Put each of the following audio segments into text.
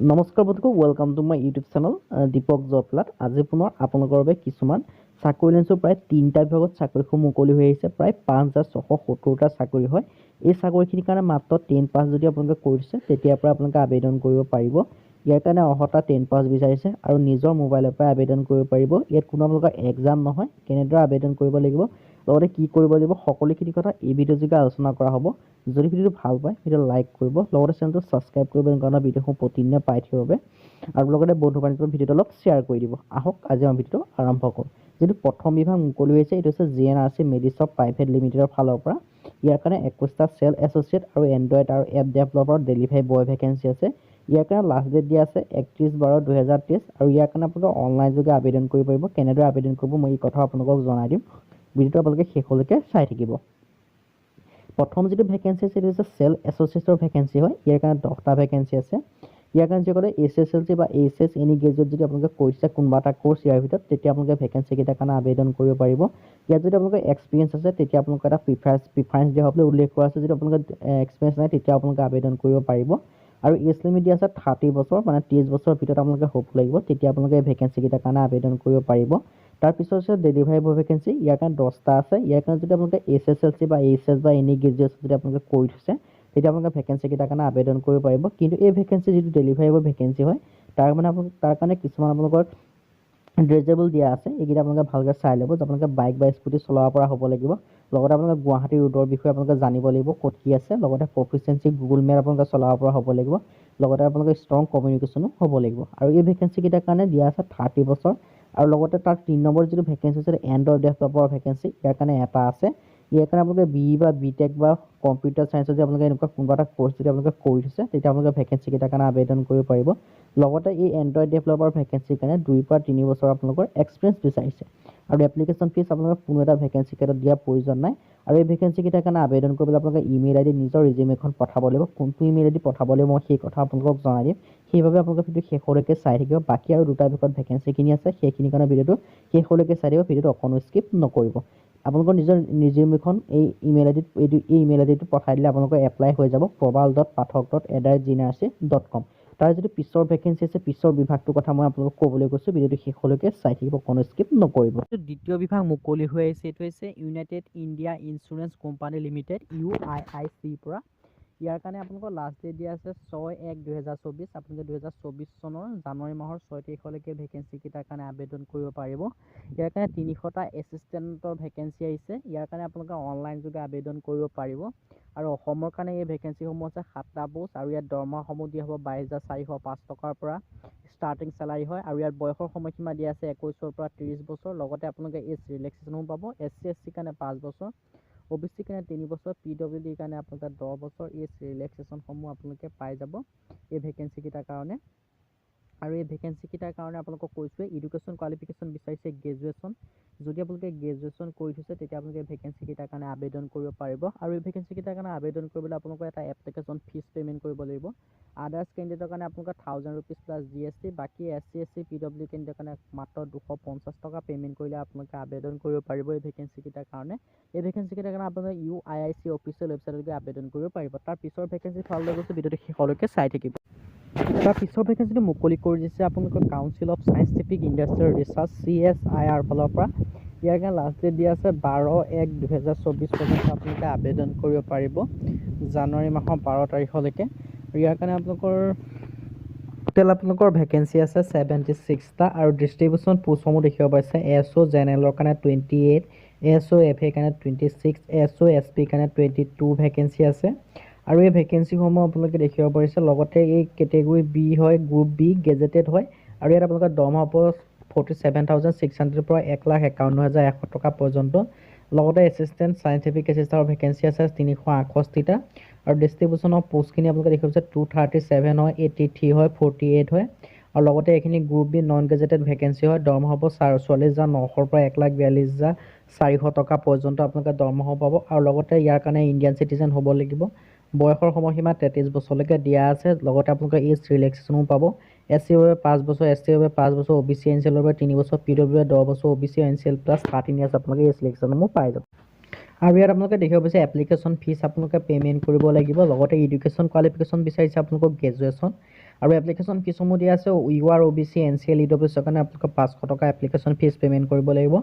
নমস্কাৰ বন্ধুসকল, welcome to my YouTube channel Deepak জবলাট। আজি পুনৰ আপোনালোকৰ বাবে কিছুমান চাকৰি লৈছোঁ। প্ৰায় 3টা বিভাগত চাকৰিসমূহ মুকলি হৈ আহিছে। প্ৰায় 5670টা চাকৰি হয়। এই চাকৰিখিনিৰ কাৰণে মাত্ৰ 10 পাছ যদি আপোনালোকে কৰিছে, তেতিয়াৰ পৰা আপোনালোকে আবেদন কৰিব পাৰিব। ইয়াৰ কাৰণে অৰ্হতা 10 পাছ বিচাৰিছে আৰু নিজৰ মোবাইলৰ পৰা আবেদন কৰিব পাৰিব। ইয়াত কোনো আপোনালোকৰ এক্সাম নহয়। কেনেদৰে আবেদন কৰিব লাগিব, লগতে কি কৰিব লাগিব, সকলোখিনি কথা এই ভিডিঅ' যোগে আলোচনা কৰা হ'ব। যদি ভিডিঅ'টো ভাল পায়, ভিডিঅ'টো লাইক কৰিব, লগতে চেনেলটো ছাবস্ক্ৰাইব কৰিব, এনেকুৱা ভিডিঅ'সমূহ প্ৰতিদিনে পাই থাকিবৰ বাবে। আৰু লগতে বন্ধু বান্ধৱীৰ ভিডিঅ'টো অলপ শ্বেয়াৰ কৰি দিব। আহক আজি আমি ভিডিঅ'টো আৰম্ভ কৰোঁ। যিটো প্ৰথম বিভাগ মুকলি হৈছে, এইটো হৈছে GNRC মেডিচপ প্ৰাইভেট লিমিটেডৰ ফালৰ পৰা। ইয়াৰ কাৰণে 21টা চেল এছ'চিয়েট আৰু এণ্ড্ৰইড আৰু app developer delivery boy vacancy আছে। ইয়াৰ কাৰণে লাষ্ট ডেট দিয়া আছে 31/12/2023 আৰু ইয়াৰ কাৰণে আপোনালোকে অনলাইন যোগে আবেদন কৰিব পাৰিব। কেনেদৰে আবেদন কৰিব মই এই কথা আপোনালোকক জনাই দিম। ভিডিঅ'টো আপোনালোকে শেষলৈকে চাই থাকিব। প্ৰথম যিটো ভেকেঞ্চি আছে, সেইটো হৈছে চেল এছ'চিয়েটৰ ভেকেঞ্চি হয়। ইয়াৰ কাৰণে 10টা ভেকেঞ্চি আছে। ইয়াৰ কাৰণে যিসকলে SSLC বা HS এনি গ্ৰেজুৱেট যদি আপোনালোকে কৰিছে কোনোবা এটা কোৰ্চ ইয়াৰ ভিতৰত, তেতিয়া আপোনালোকে ভেকেঞ্চিকেইটাৰ কাৰণে আবেদন কৰিব পাৰিব। ইয়াত যদি আপোনালোকৰ এক্সপিৰিয়েঞ্চ আছে, তেতিয়া আপোনালোকে এটা প্ৰিফাৰেঞ্চ দিয়া হ'বলৈ উল্লেখ কৰা আছে। যদি আপোনালোকে এক্সপিৰিয়েঞ্চ নাই, তেতিয়া আপোনালোকে আবেদন কৰিব পাৰিব। আৰু এজ লিমিট দিয়া আছে 30 বছৰ, মানে 30 বছৰৰ ভিতৰত আপোনালোকে হ'ব লাগিব, তেতিয়া আপোনালোকে এই ভেকেঞ্চিকেইটাৰ কাৰণে আবেদন কৰিব পাৰিব। তাৰপিছত হৈছে ডেলিভাৰী বয় ভেকেঞ্চি। ইয়াৰ কাৰণে 10টা আছে। ইয়াৰ কাৰণে যদি আপোনালোকে SSLC বা HS বা এনি গ্ৰেজুৱেট যদি আপোনালোকে কৰি থৈছে, তেতিয়া আপোনালোকে ভেকেঞ্চিকেইটাৰ কাৰণে আবেদন কৰিব পাৰিব। কিন্তু এই ভেকেঞ্চি যিটো ডেলিভাৰী বয় ভেকেঞ্চি হয়, তাৰ কাৰণে কিছুমান আপোনালোকৰ ড্ৰেজেবল দিয়া আছে। এইকেইটা আপোনালোকে ভালকৈ চাই ল'ব। আপোনালোকে বাইক বা স্কুটি চলাব পৰা হ'ব লাগিব। লগতে আপোনালোকে গুৱাহাটী ৰোডৰ বিষয়ে আপোনালোকে জানিব লাগিব, ক'ত কি আছে। লগতে প্ৰফিচিয়েঞ্চি গুগল মেপ আপোনালোকে চলাব পৰা হ'ব লাগিব। লগতে আপোনালোকে ষ্ট্ৰং কমিউনিকেশ্যনো হ'ব লাগিব। আৰু এই ভেকেঞ্চিকেইটাৰ কাৰণে দিয়া আছে 30 বছৰ। আৰু লগতে তাৰ 3 নম্বৰ যিটো ভেকেঞ্চি আছে, এণ্ড্ৰইড ডেভেলপাৰৰ ভেকেঞ্চি, ইয়াৰ কাৰণে এটা আছে। ইয়াৰ কাৰণে আপোনালোকে BE বা BTech বা কম্পিউটাৰ চায়েন্সত যদি আপোনালোকে এনেকুৱা কোনোবা এটা কোৰ্চ যদি আপোনালোকে কৰি থৈছে, তেতিয়া আপোনালোকে ভেকেঞ্চিকেইটাৰ কাৰণে আবেদন কৰিব পাৰিব। লগতে এই এণ্ড্ৰইড ডেভেলপাৰ ভেকেঞ্চিৰ কাৰণে 2 পৰা 3 বছৰ আপোনালোকৰ এক্সপিৰিয়েঞ্চ বিচাৰিছে। আৰু এপ্লিকেশ্যন ফিজ আপোনালোকে কোনো এটা ভেকেঞ্চি কেইটাত দিয়াৰ প্ৰয়োজন নাই। আৰু এই ভেকেঞ্চিকেইটাৰ কাৰণে আবেদন কৰিবলৈ আপোনালোকে ইমেইল ID নিজৰ ৰিজিউমেখন পঠাব লাগিব। কোনটো ইমেইল ID পঠাব লাগিব মই সেই কথা আপোনালোকক জনাই দিম। সেইবাবে আপোনালোকে ভিডিঅ' শেষলৈকে চাই থাকিব। বাকী আৰু 2টা বিষয়ত ভেকেঞ্চিখিনি আছে, সেইখিনিৰ কাৰণে ভিডিঅ'টো শেষলৈকে চাই দিব। ভিডিঅ'টো অকণো স্কিপ নকৰিব। আপোনালোকৰ নিজৰ ৰিজিউমেখন এই ইমেইল আইডিটো পঠাই দিলে আপোনালোকৰ এপ্লাই হৈ যাব probal.pathak.@gnrc.com। তাৰ যিটো পিছৰ ভেকেঞ্চি আছে, পিছৰ বিভাগটোৰ কথা মই আপোনালোকক ক'বলৈ গৈছোঁ। ভিডিঅ'টো শেষলৈকে চাই থাকিব, কোনো স্কিপ নকৰিব। দ্বিতীয় বিভাগ মুকলি হৈ আহিছে, এইটো হৈছে United India insurance company limited UIIC পৰা। ইয়াৰ কাৰণে আপোনালোকৰ লাষ্ট ডেট দিয়া আছে 6/1/2024। আপোনালোকে 2024 চনৰ জানুৱাৰী মাহৰ 6 তাৰিখলৈকে ভেকেঞ্চিকেইটাৰ কাৰণে আবেদন কৰিব পাৰিব। ইয়াৰ কাৰণে 300টা এছিষ্টেণ্টৰ ভেকেঞ্চি আহিছে। ইয়াৰ কাৰণে আপোনালোকে অনলাইন যোগে আবেদন কৰিব পাৰিব। আৰু অসমৰ কাৰণে এই ভেকেঞ্চিসমূহ আছে 7টা পোষ্ট। আৰু ইয়াত দৰমহাসমূহ দিয়া হ'ব 22,405 টকাৰ পৰা ষ্টাৰ্টিং চেলাৰী হয়। আৰু ইয়াত বয়সৰ সময়সীমা দিয়া আছে 21 পৰা 30 বছৰ। লগতে আপোনালোকে এজ ৰিলেক্সেশ্যনসমূহ পাব। SC/SC কাৰণে 5 বছৰ, OBC কাৰণে 3 বছৰ, PWD কাৰণে আপোনালোকে 10 বছৰ এজ ৰিলেক্সেশ্যনসমূহ আপোনালোকে পাই যাব এই ভেকেঞ্চিকেইটাৰ কাৰণে। আৰু এই ভেকেঞ্চিকেইটাৰ কাৰণে আপোনালোকক কৈছোঁৱে, এডুকেশ্যন কোৱালিফিকেশ্যন বিচাৰিছে গ্ৰেজুৱেশ্যন। যদি আপোনালোকে গ্ৰেজুৱেশ্যন কৰি থৈছে, তেতিয়া আপোনালোকে ভেকেঞ্চিকেইটাৰ কাৰণে আবেদন কৰিব পাৰিব। আৰু এই ভেকেঞ্চিকেইটাৰ কাৰণে আবেদন কৰিবলৈ আপোনালোকৰ এটা এপ্লিকেশ্যন ফিজ পে'মেণ্ট কৰিব লাগিব। আদাৰ্ছ কেণ্ডিডেটৰ কাৰণে আপোনালোকে 1000 ৰুপিজ প্লাছ GST। বাকী SC/SC PWD কেণ্ডিডেটৰ কাৰণে মাত্ৰ 250 টকা পে'মেণ্ট কৰিলে আপোনালোকে আবেদন কৰিব পাৰিব এই ভেকেঞ্চিকেইটাৰ কাৰণে। এই ভেকেঞ্চিকেইটাৰ কাৰণে আপোনালোকে UIIC অফিচিয়েল ৱেবছাইটলৈকে আবেদন কৰিব পাৰিব। তাৰ পিছৰ ভেকেঞ্চি ফাললৈ গৈছোঁ, ভিডিঅ'টো শেষলৈকে চাই থাকিব। তাৰ পিছৰ ভেকেঞ্চিটো মুকলি কৰি দিছে আপোনালোকৰ council of scientific industrial research CSIR ফালৰ পৰা। ইয়াৰ কাৰণে লাষ্ট ডেট দিয়া আছে 12/1/2024 পৰ্যন্ত আপোনালোকে আবেদন কৰিব পাৰিব, জানুৱাৰী মাহৰ 12 তাৰিখলৈকে। ইয়াৰ কাৰণে টোটেল আপোনালোকৰ ভেকেঞ্চি আছে 76টা। আৰু ডিষ্ট্ৰিবিউশ্যন পোষ্টসমূহ দেখিব পাইছে। ASO জেনেৰেলৰ কাৰণে 28, ASO FA কাৰণে 26, ASO SP কাৰণে 22 ভেকেঞ্চি আছে। আৰু এই ভেকেঞ্চিসমূহ আপোনালোকে দেখিব পাৰিছে। লগতে এই কেটেগৰী B হয়, গ্ৰুপ B গেজেটেড হয়। আৰু ইয়াত আপোনালোকে দৰমহা পাব 47,600 পৰা 1,51,100 টকা পৰ্যন্ত। লগতে এছিষ্টেণ্ট চাইণ্টিফিক এছিষ্টাৰৰ ভেকেঞ্চি আছে 368টা। আৰু ডিষ্ট্ৰিবিউশ্যন অফ পোষ্টখিনি আপোনালোকে দেখিব পাইছে 237 হয়, 83 হয়, 48 হয়। আৰু লগতে এইখিনি group B non gazetted vacancy হয়। দৰমহা পাব 44,900 পৰা 1,42,400 টকা পৰ্যন্ত আপোনালোকে দৰমহা পাব। আৰু লগতে ইয়াৰ কাৰণে ইণ্ডিয়ান চিটিজেন হ'ব লাগিব। বয়সৰ সময়সীমা 33 বছৰলৈকে দিয়া আছে। লগতে আপোনালোকে এজ ৰিলেক্সেশ্যনো পাব। SC ৰ বাবে 5 বছৰ, ST ৰ বাবে 5 বছৰ, OBC NCL ৰ বাবে 3 বছৰ, PWD 10 বছৰ, OBC NCL প্লাছ 13 ইয়াৰ্ছ আপোনালোকে এজ ৰিলেক্সেশ্যনসমূহ পাই যাব। আৰু ইয়াত আপোনালোকে দেখিব পাইছে এপ্লিকেশ্যন ফিজ আপোনালোকে পে'মেণ্ট কৰিব লাগিব। লগতে এডুকেশ্যন কোৱালিফিকেশ্যন বিচাৰিছে আপোনালোকক গ্ৰেজুৱেশ্যন। আৰু এপ্লিকেশ্যন ফিজসমূহ দিয়া আছে UR OBC NCL EWS কাৰণে আপোনালোকে 500 টকা এপ্লিকেশ্যন ফিজ পে'মেণ্ট কৰিব লাগিব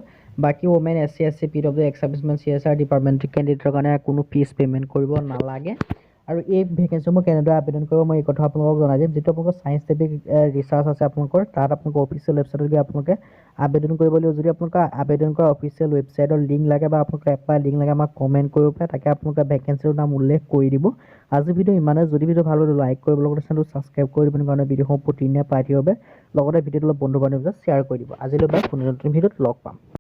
বাকী women SC SC PW ex servicemen CSR departmental কেণ্ডিডেটৰ কাৰণে কোনো ফিজ পে'মেণ্ট কৰিব নালাগে আৰু এই ভেকেঞ্চিসমূহ কেনেদৰে আবেদন কৰিব মই এই কথা আপোনালোকক জনাই দিম যিটো আপোনালোকৰ চায়েন্সটিফিক ৰিচাৰ্চ আছে আপোনালোকৰ তাত আপোনালোকৰ অফিচিয়েল ৱেবছাইটত গৈ আপোনালোকে আবেদন কৰিব লাগিব যদি আপোনালোকে আবেদন কৰা অফিচিয়েল ৱেবছাইটৰ লিংক লাগে বা আপোনালোকে এপ্লাই লিংক লাগে আমাক কমেণ্ট কৰিব পাৰে তাকে আপোনালোকে ভেকেঞ্চিৰ নাম উল্লেখ কৰি দিব আজি ভিডিঅ' ইমানে যদি ভিডিঅ' ভাল হ'লে লাইক কৰিব লগতে চেনেলটো ছাবস্ক্ৰাইব কৰি দিব কাৰণে ভিডিঅ'সমূহ প্ৰতিদিনে পাই থাকিব লগতে ভিডিঅ'টো অলপ বন্ধু বান্ধৱীৰ মাজত শ্বেয়াৰ কৰি দিব আজিলৈ বাই পুনৰ নতুন ভিডিঅ'ত লগ পাম